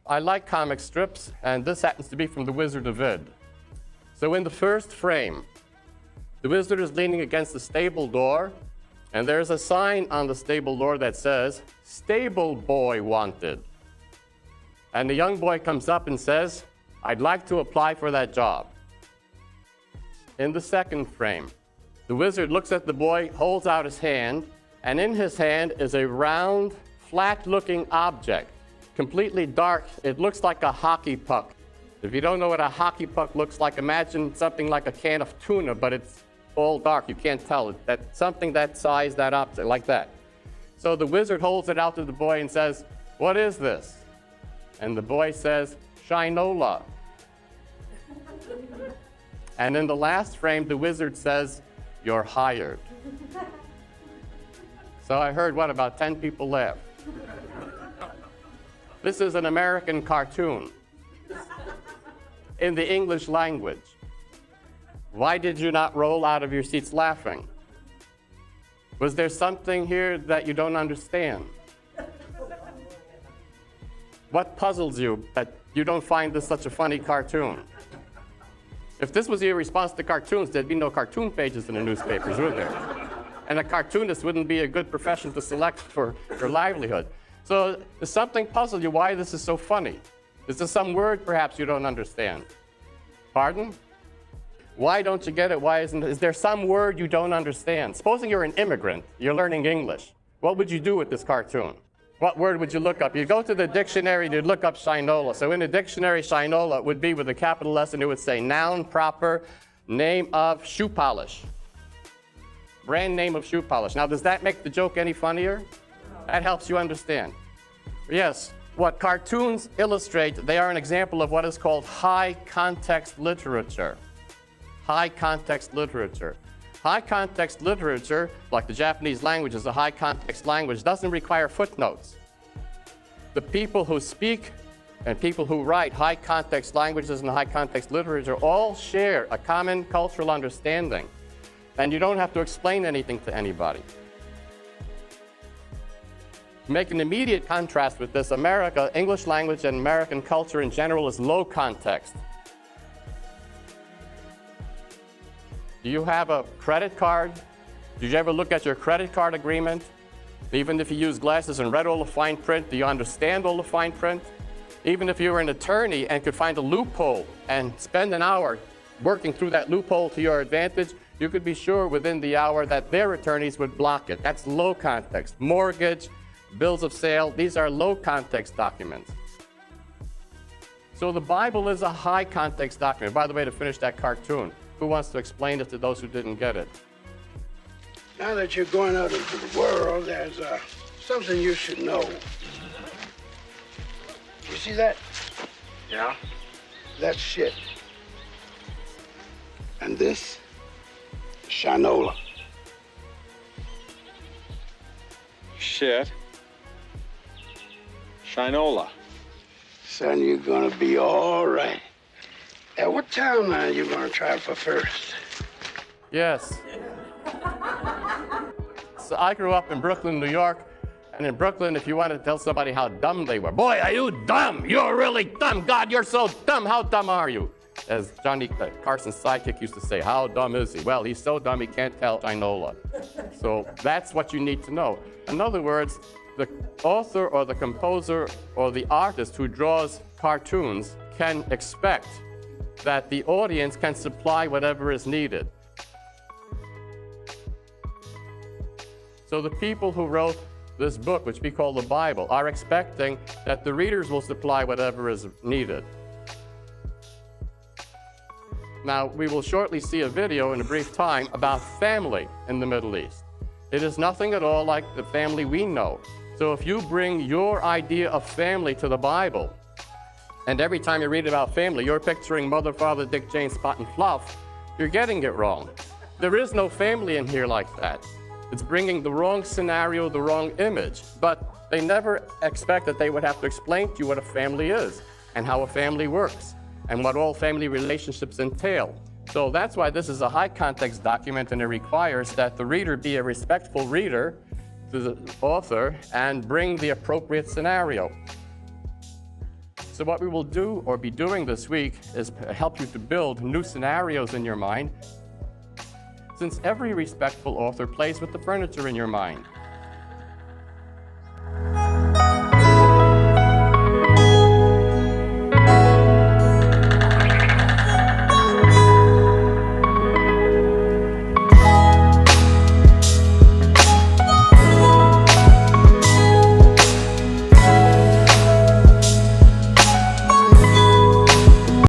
I like comic strips, and this happens to be from The Wizard of Id. So in the first frame, the wizard is leaning against the stable door, and there's a sign on the stable door that says, "Stable boy wanted." And the young boy comes up and says, "I'd like to apply for that job." In the second frame, the wizard looks at the boy, holds out his hand, and in his hand is a round, flat-looking object, completely dark. It looks like a hockey puck. If you don't know what a hockey puck looks like, imagine something like a can of tuna, but it's all dark. You can't tell it. That something that size, that object, like that. So the wizard holds it out to the boy and says, "What is this?" And the boy says, "Shinola." And in the last frame, the wizard says, "You're hired." So I heard, about 10 people laugh. This is an American cartoon in the English language. Why did you not roll out of your seats laughing? Was there something here that you don't understand? What puzzles you that you don't find this such a funny cartoon? If this was your response to cartoons, there'd be no cartoon pages in the newspapers, would there? And a cartoonist wouldn't be a good profession to select for your livelihood. So does something puzzle you why this is so funny? Is there some word perhaps you don't understand? Pardon? Why don't you get it? Is there some word you don't understand? Supposing you're an immigrant, you're learning English. What would you do with this cartoon? What word would you look up? You'd go to the dictionary and you'd look up Shinola. So in the dictionary, Shinola would be with a capital S, and it would say noun proper, name of shoe polish. Brand name of shoe polish. Now, does that make the joke any funnier? That helps you understand. Yes, what cartoons illustrate, they are an example of what is called high context literature. High context literature. High context literature, like the Japanese language is a high context language, doesn't require footnotes. The people who speak and people who write high context languages and high context literature all share a common cultural understanding. And you don't have to explain anything to anybody. To make an immediate contrast with this, English language and American culture in general is low context. Do you have a credit card? Did you ever look at your credit card agreement? Even if you use glasses and read all the fine print, do you understand all the fine print? Even if you were an attorney and could find a loophole and spend an hour working through that loophole to your advantage, you could be sure within the hour that their attorneys would block it. That's low context. Mortgage, bills of sale, these are low context documents. So the Bible is a high context document. By the way, to finish that cartoon, who wants to explain it to those who didn't get it? Now that you're going out into the world, there's something you should know. You see that? Yeah. That's shit. And this, Shinola. Shit. Shinola. Son, you're gonna be all right. What town are you gonna try for first? Yes. So I grew up in Brooklyn, New York, and in Brooklyn, if you wanted to tell somebody how dumb they were, "Boy, are you dumb? You're really dumb. God, you're so dumb. How dumb are you?" As Johnny Carson's sidekick used to say, "How dumb is he?" Well, he's so dumb he can't tell Shinola. So that's what you need to know. In other words, the author or the composer or the artist who draws cartoons can expect that the audience can supply whatever is needed. So the people who wrote this book, which we call the Bible, are expecting that the readers will supply whatever is needed. Now, we will shortly see a video in a brief time about family in the Middle East. It is nothing at all like the family we know. So if you bring your idea of family to the Bible, and every time you read about family, you're picturing Mother, Father, Dick, Jane, Spot, and Fluff, you're getting it wrong. There is no family in here like that. It's bringing the wrong scenario, the wrong image. But they never expect that they would have to explain to you what a family is and how a family works and what all family relationships entail. So that's why this is a high context document, and it requires that the reader be a respectful reader to the author and bring the appropriate scenario. So what we will do or be doing this week is help you to build new scenarios in your mind, since every respectful author plays with the furniture in your mind.